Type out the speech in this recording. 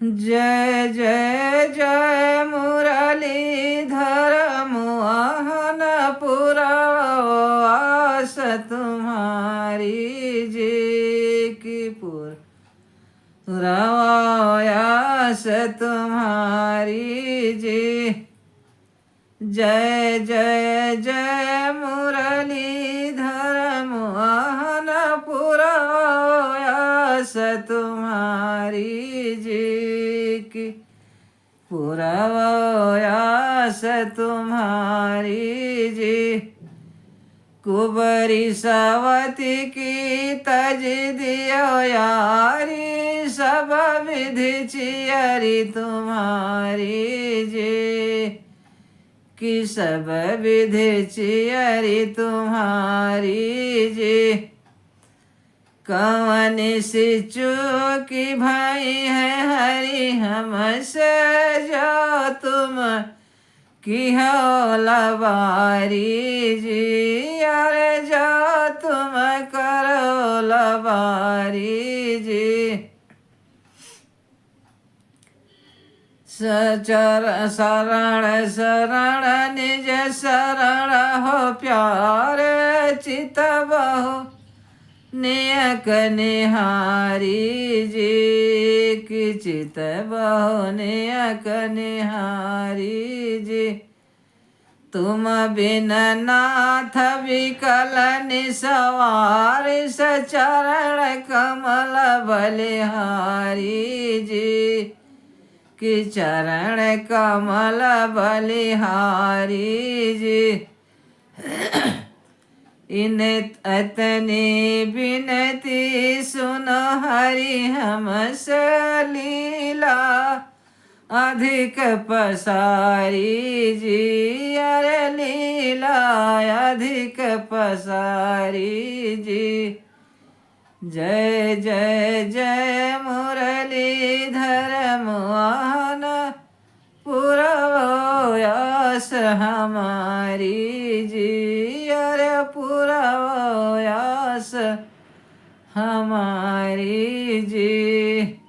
जय जय जय मुरलीधर मोहन पुरवास तुम्हारी जी की पुरवास तुम्हारी जी। जय जय जय मुरलीधर मोहन पुरवास तुम्हारी जी की पुरवास तुम्हारी जी। कुबरी सवती की तज दियो यारी सब विधि चियरी तुम्हारी जी कि सब विधि चियरी तुम्हारी जी। कवन सिचु की भाई है हरि हमसे जो तुम की हो लबारी जी। अरे जो तुम करो लबारी जी। शरण शरण निज शरण हो प्यारे चित बहु नेक निहारी जी कि चित बहु नेक निहारी जी। तुम बिन नाथ विकल निसवार चरण कमल बलिहारी जी कि चरण कमल बलिहारी जी। इन अतनी बिनती सुनो हरि हमसे लीला अधिक पसारी जी। अरे लीला अधिक पसारी जी। जय जय जय मुरलीधर मोहन पुरवास हमारी जी। अरे पुरवास हमारी जी।